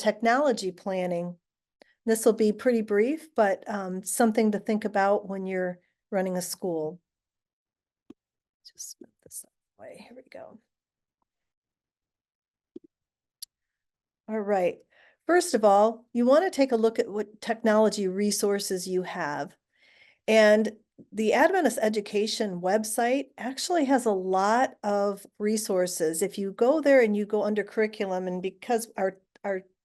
technology planning. This will be pretty brief, but something to think about when you're running a school. Just move this way. Here we go. All right. First of all, you want to take a look at what technology resources you have. And the Adventist Education website actually has a lot of resources. If you go there and you go under curriculum, and because our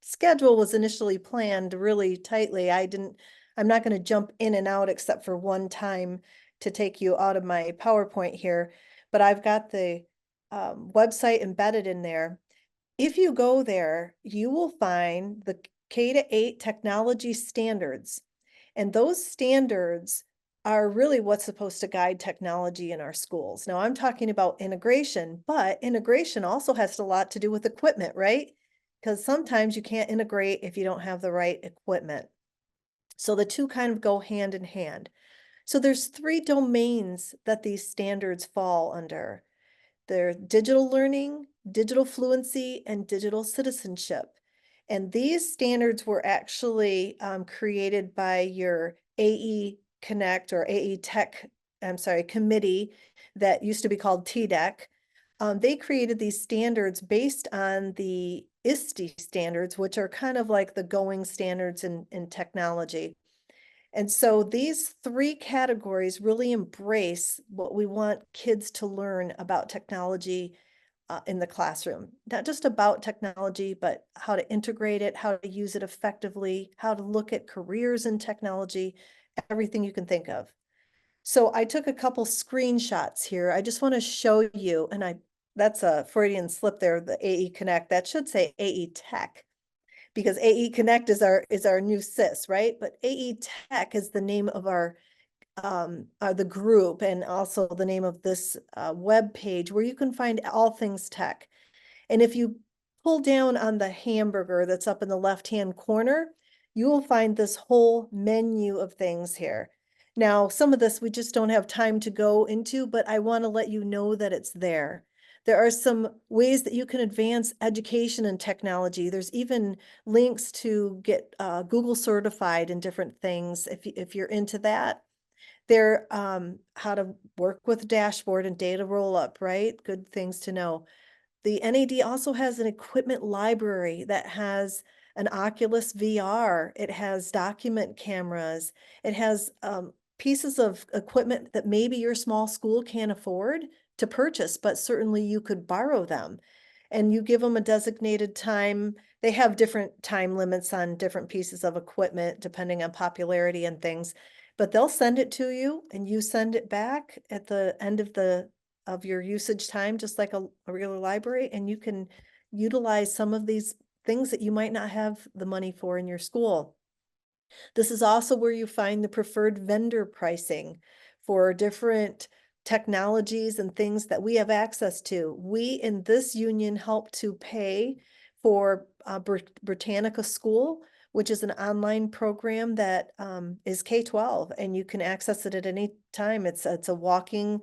schedule was initially planned really tightly, I'm not going to jump in and out except for one time to take you out of my PowerPoint here, but I've got the website embedded in there. If you go there, you will find the K-8 technology standards. And those standards are really what's supposed to guide technology in our schools. Now, I'm talking about integration, but integration also has a lot to do with equipment, right? Because sometimes you can't integrate if you don't have the right equipment. So the two kind of go hand in hand. So there's 3 domains that these standards fall under. They're digital learning, digital fluency, and digital citizenship. And these standards were actually created by your AE Connect or AE Tech, committee that used to be called TDEC. They created these standards based on the ISTE standards, which are kind of like the going standards in technology. And so these 3 categories really embrace what we want kids to learn about technology in the classroom. Not just about technology, but how to integrate it, how to use it effectively, how to look at careers in technology, everything you can think of. So I took a couple screenshots here. I just want to show you, and that's a Freudian slip there, the AE Connect. That should say AE Tech, because AE Connect is our new SIS, right? But AE Tech is the name of the group, and also the name of this web page where you can find all things tech. And if you pull down on the hamburger that's up in the left-hand corner, you will find this whole menu of things here. Now, some of this we just don't have time to go into, but I want to let you know that it's there. There are some ways that you can advance education and technology. There's even links to get Google certified in different things if you're into that. There, how to work with dashboard and data roll up, right? Good things to know. The NAD also has an equipment library that has an Oculus VR. It has document cameras. It has pieces of equipment that maybe your small school can't afford to purchase, but certainly you could borrow them. And you give them a designated time. They have different time limits on different pieces of equipment depending on popularity and things, but they'll send it to you and you send it back at the end of your usage time, just like a regular library, and you can utilize some of these things that you might not have the money for in your school. This is also where you find the preferred vendor pricing for different technologies and things that we have access to. We in this union help to pay for Britannica School, which is an online program that is K-12, and you can access it at any time. It's a walking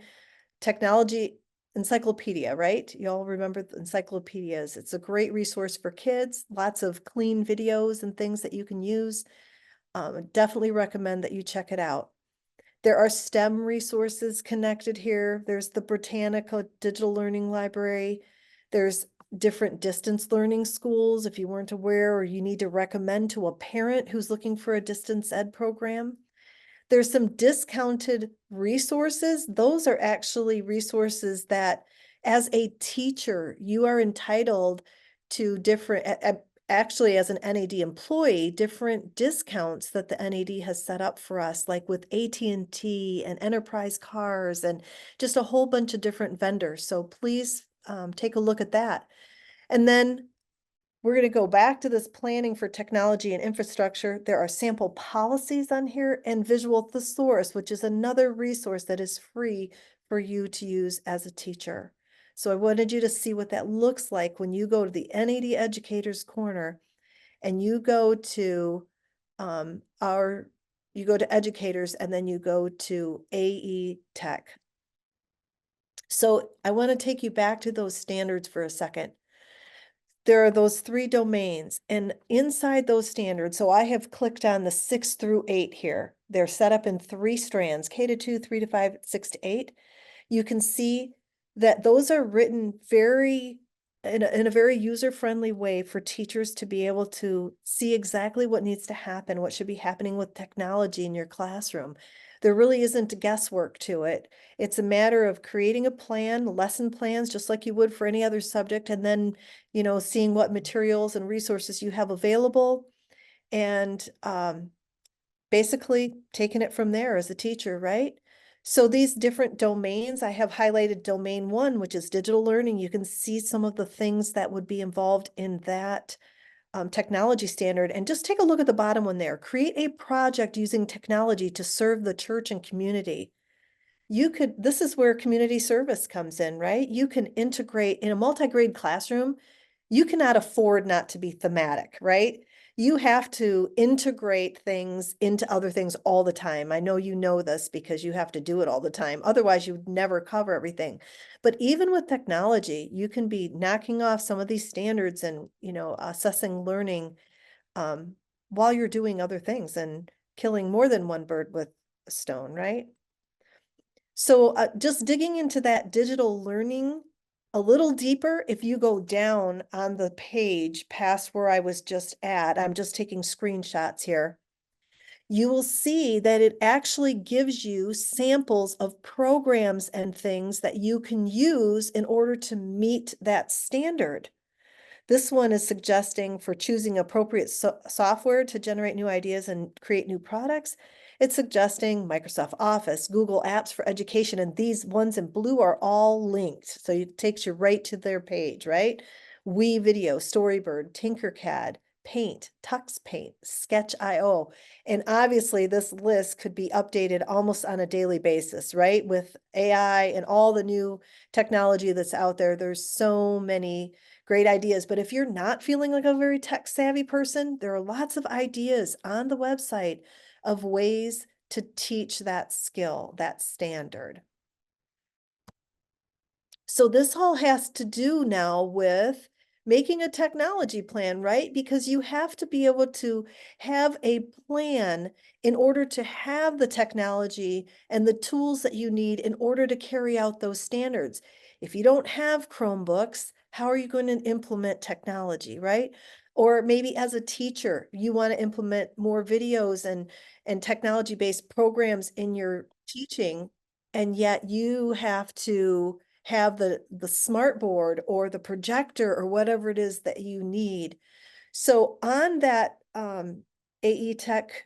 technology encyclopedia, right? You all remember the encyclopedias. It's a great resource for kids, lots of clean videos and things that you can use. Definitely recommend that you check it out. There are STEM resources connected here. There's the Britannica Digital Learning Library. There's different distance learning schools if you weren't aware, or you need to recommend to a parent who's looking for a distance ed program. There's some discounted resources. Those are actually resources that as a teacher, you are entitled to different, actually as an NAD employee, different discounts that the NAD has set up for us, like with AT&T and Enterprise Cars and just a whole bunch of different vendors. So please take a look at that. And then we're going to go back to this planning for technology and infrastructure. There are sample policies on here and visual thesaurus, which is another resource that is free for you to use as a teacher. So I wanted you to see what that looks like when you go to the NAD Educators Corner and you go to you go to educators and then you go to AE Tech. So I want to take you back to those standards for a second. there are those 3 domains, and inside those standards, so I have clicked on the 6 through 8 here. They're set up in 3 strands, K-2, 3-5, 6-8. You can see that those are written in a very user-friendly way for teachers to be able to see exactly what needs to happen, what should be happening with technology in your classroom. There really isn't guesswork to it. It's a matter of creating a plan, lesson plans, just like you would for any other subject, and then, seeing what materials and resources you have available, and basically taking it from there as a teacher, right? So these different domains, I have highlighted domain 1, which is digital learning. You can see some of the things that would be involved in that technology standard. And just take a look at the bottom one there. Create a project using technology to serve the church and community. This is where community service comes in, right? You can integrate in a multi-grade classroom. You cannot afford not to be thematic, right? You have to integrate things into other things all the time. I know you know this because you have to do it all the time. Otherwise, you would never cover everything. But even with technology, you can be knocking off some of these standards and, assessing learning while you're doing other things and killing more than one bird with a stone, right? So just digging into that digital learning a little deeper, if you go down on the page past where I was just at, I'm just taking screenshots here, you will see that it actually gives you samples of programs and things that you can use in order to meet that standard. This one is suggesting for choosing appropriate software to generate new ideas and create new products. It's suggesting Microsoft Office, Google Apps for Education, and these ones in blue are all linked. So it takes you right to their page, right? Video, Storybird, Tinkercad, Paint, TuxPaint, Sketch.io. And obviously this list could be updated almost on a daily basis, right? With AI and all the new technology that's out there, there's so many great ideas. But if you're not feeling like a very tech savvy person, there are lots of ideas on the website of ways to teach that skill, that standard. So this all has to do now with making a technology plan, right? Because you have to be able to have a plan in order to have the technology and the tools that you need in order to carry out those standards. If you don't have Chromebooks, how are you going to implement technology, right? Or maybe as a teacher, you want to implement more videos and technology-based programs in your teaching, and yet you have to have the smart board or the projector or whatever it is that you need. So on that AE Tech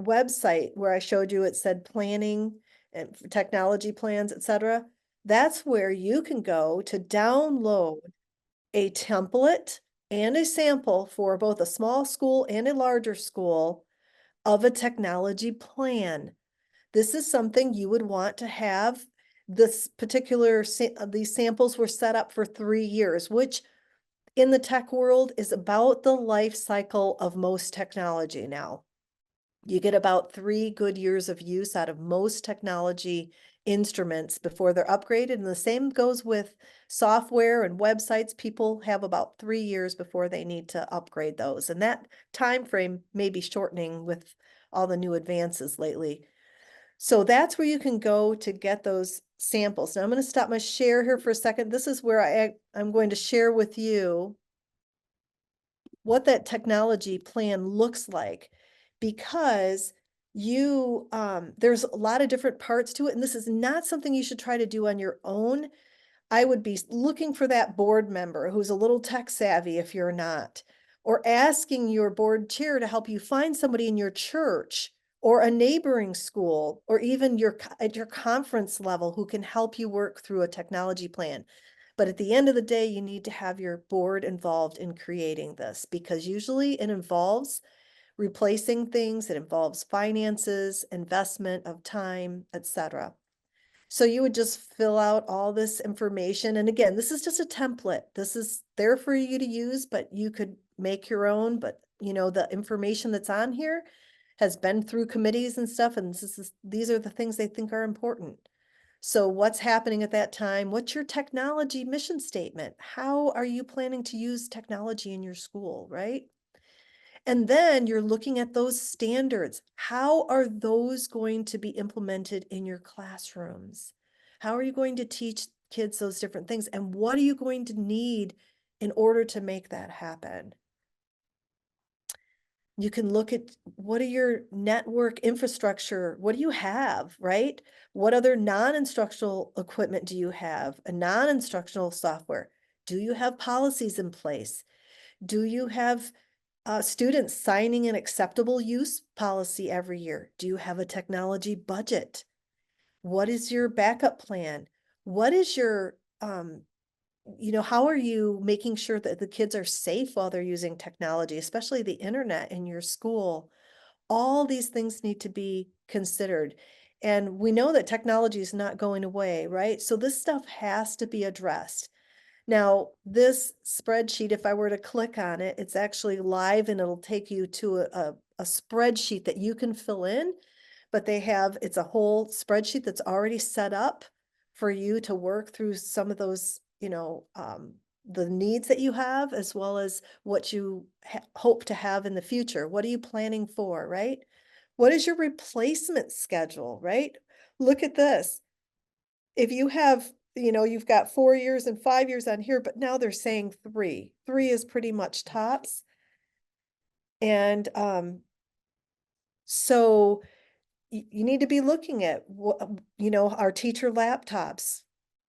website where I showed you, it said planning and technology plans, etc. That's where you can go to download a template and a sample for both a small school and a larger school of a technology plan. This is something you would want to have. These samples were set up for 3 years, which in the tech world is about the life cycle of most technology now. You get about 3 good years of use out of most technology instruments before they're upgraded. And the same goes with software and websites. People have about 3 years before they need to upgrade those. And that time frame may be shortening with all the new advances lately. So that's where you can go to get those samples. Now I'm going to stop my share here for a second. This is where I'm going to share with you what that technology plan looks like, because there's a lot of different parts to it, and this is not something you should try to do on your own. I would be looking for that board member who's a little tech savvy if you're not, or asking your board chair to help you find somebody in your church or a neighboring school, or even at your conference level who can help you work through a technology plan. But at the end of the day, you need to have your board involved in creating this, because usually it involves replacing things, it involves finances, investment of time, etc. So you would just fill out all this information. And again, this is just a template. This is there for you to use, but you could make your own. But the information that's on here has been through committees and stuff, and these are the things they think are important. So what's happening at that time? What's your technology mission statement? How are you planning to use technology in your school, right? And then you're looking at those standards. How are those going to be implemented in your classrooms? How are you going to teach kids those different things? And what are you going to need in order to make that happen? You can look at what are your network infrastructure? What do you have, right? What other non-instructional equipment do you have? A non-instructional software? Do you have policies in place? Do you have students signing an acceptable use policy every year? Do you have a technology budget? What is your backup plan? What is your, how are you making sure that the kids are safe while they're using technology, especially the internet in your school? All these things need to be considered. And we know that technology is not going away, right? So this stuff has to be addressed. Now, this spreadsheet, if I were to click on it, it's actually live and it'll take you to a spreadsheet that you can fill in, but it's a whole spreadsheet that's already set up for you to work through some of those, the needs that you have, as well as what you hope to have in the future. What are you planning for, right? What is your replacement schedule, right? Look at this. If you have, you've got 4 years and 5 years on here, but now they're saying three. Three is pretty much tops. And so you need to be looking at what, our teacher laptops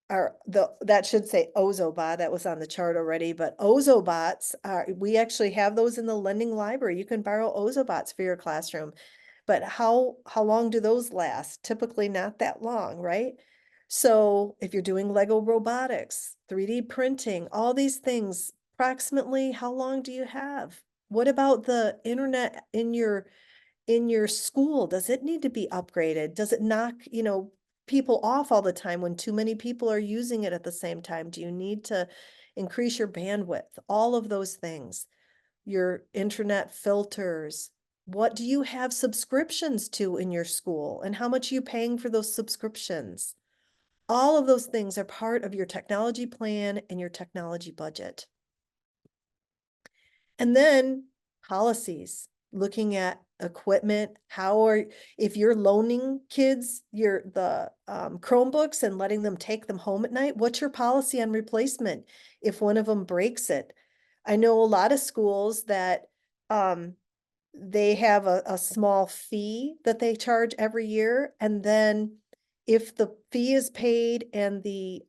are that should say Ozobot, that was on the chart already, but Ozobots we actually have those in the lending library. You can borrow Ozobots for your classroom. But how long do those last? Typically not that long, right? So if you're doing Lego robotics, 3D printing, all these things, approximately how long do you have? What about the internet in your school? Does it need to be upgraded? Does it knock, people off all the time when too many people are using it at the same time? Do you need to increase your bandwidth? All of those things, your internet filters. What do you have subscriptions to in your school and how much are you paying for those subscriptions? All of those things are part of your technology plan and your technology budget. And then policies, looking at equipment, if you're loaning kids the Chromebooks and letting them take them home at night, what's your policy on replacement if one of them breaks it? I know a lot of schools that um, they have a small fee that they charge every year. And then if the fee is paid and the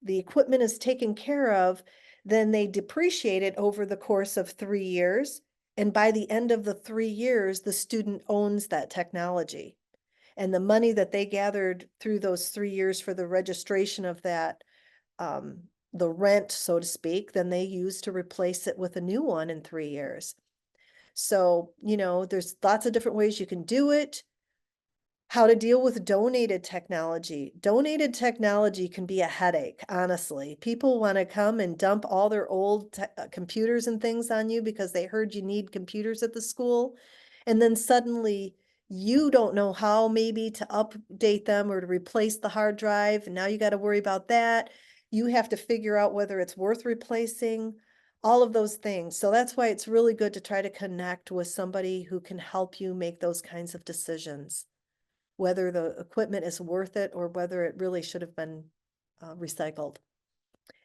equipment is taken care of, then they depreciate it over the course of 3 years. And by the end of the 3 years, the student owns that technology. And the money that they gathered through those 3 years for the registration of that, the rent, so to speak, then they use to replace it with a new one in 3 years. So, there's lots of different ways you can do it. How to deal with donated technology. Donated technology can be a headache, honestly. People want to come and dump all their old computers and things on you because they heard you need computers at the school. And then suddenly you don't know how maybe to update them or to replace the hard drive. And now you got to worry about that. You have to figure out whether it's worth replacing, all of those things. So that's why it's really good to try to connect with somebody who can help you make those kinds of decisions, whether the equipment is worth it or whether it really should have been recycled.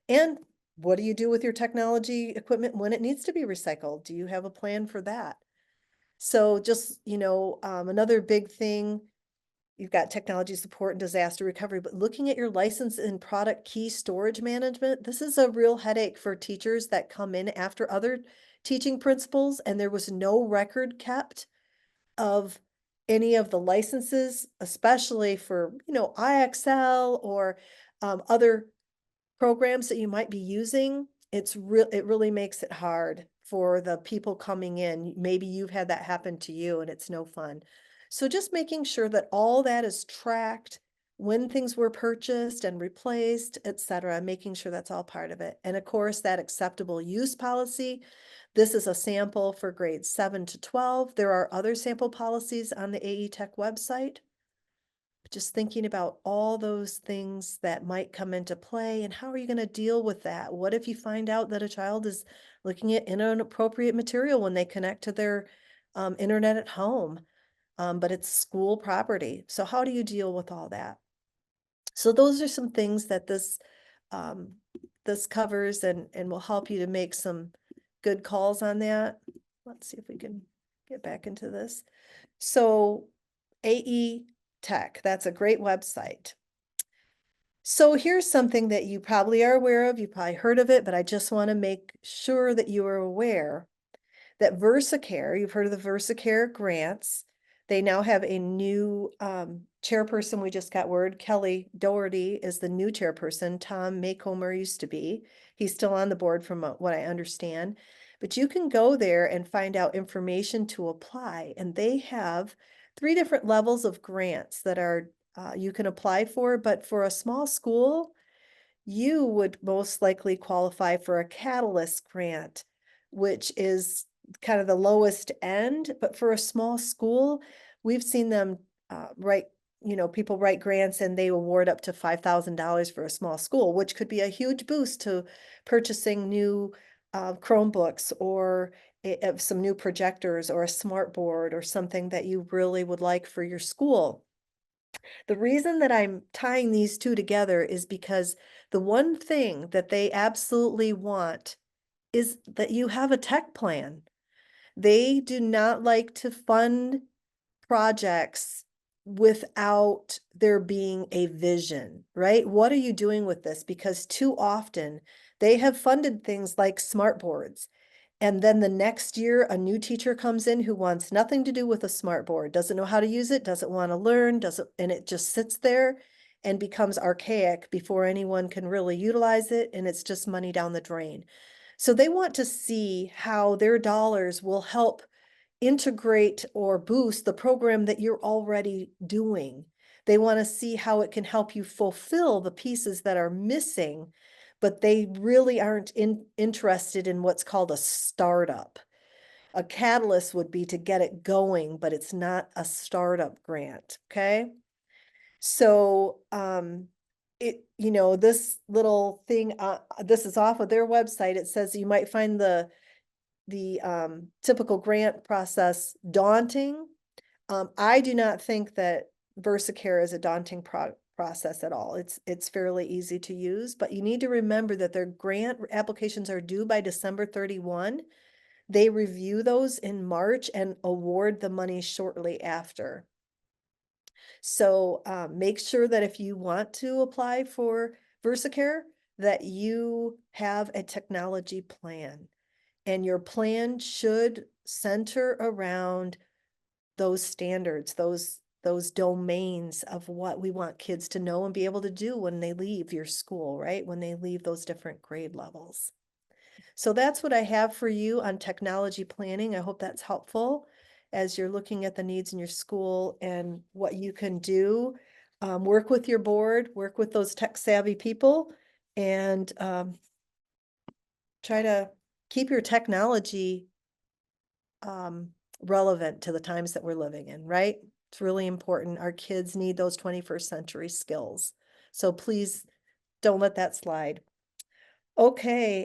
And what do you do with your technology equipment when it needs to be recycled? Do you have a plan for that? So just, another big thing, you've got technology support and disaster recovery, but looking at your license and product key storage management, this is a real headache for teachers that come in after other teaching principals and there was no record kept of any of the licenses, especially for, IXL or other programs that you might be using. It really makes it hard for the people coming in. Maybe you've had that happen to you and it's no fun. So just making sure that all that is tracked, when things were purchased and replaced, etc., making sure that's all part of it. And of course, that acceptable use policy. This is a sample for grades 7 to 12. There are other sample policies on the AE Tech website. Just thinking about all those things that might come into play and how are you going to deal with that? What if you find out that a child is looking at inappropriate material when they connect to their internet at home, but it's school property? So how do you deal with all that? So those are some things that um, this covers and will help you to make some good calls on that. Let's see if we can get back into this. So AE Tech, that's a great website. So here's something that you probably are aware of. You probably heard of it, but I just want to make sure that you are aware that VersaCare, you've heard of the VersaCare grants. They now have a new chairperson. We just got word. Kelly Doherty is the new chairperson. Tom Maycomer used to be. He's still on the board from what I understand. But you can go there and find out information to apply. And they have 3 different levels of grants that are you can apply for. But for a small school, you would most likely qualify for a Catalyst grant, which is kind of the lowest end. But for a small school, we've seen them write, people write grants and they award up to $5,000 for a small school, which could be a huge boost to purchasing new Chromebooks or some new projectors or a smart board or something that you really would like for your school. The reason that I'm tying these two together is because the one thing that they absolutely want is that you have a tech plan. They do not like to fund projects without there being a vision, right? What are you doing with this? Because too often they have funded things like smart boards. And then the next year, a new teacher comes in who wants nothing to do with a smart board, doesn't know how to use it, doesn't want to learn, and it just sits there and becomes archaic before anyone can really utilize it. And it's just money down the drain. So they want to see how their dollars will help integrate or boost the program that you're already doing. They want to see how it can help you fulfill the pieces that are missing, but they really aren't interested in what's called a startup. A catalyst would be to get it going, but it's not a startup grant. Okay. So, this little thing, this is off of their website. It says you might find the typical grant process daunting. I do not think that VersaCare is a daunting process at all. It's fairly easy to use, but you need to remember that their grant applications are due by December 31. They review those in March and award the money shortly after. So make sure that if you want to apply for VersaCare, that you have a technology plan. And your plan should center around those standards, those domains of what we want kids to know and be able to do when they leave your school, right? When they leave those different grade levels. So that's what I have for you on technology planning. I hope that's helpful as you're looking at the needs in your school and what you can do. Work with your board, work with those tech savvy people, and try to keep your technology relevant to the times that we're living in, right? It's really important. Our kids need those 21st century skills. So please don't let that slide. Okay.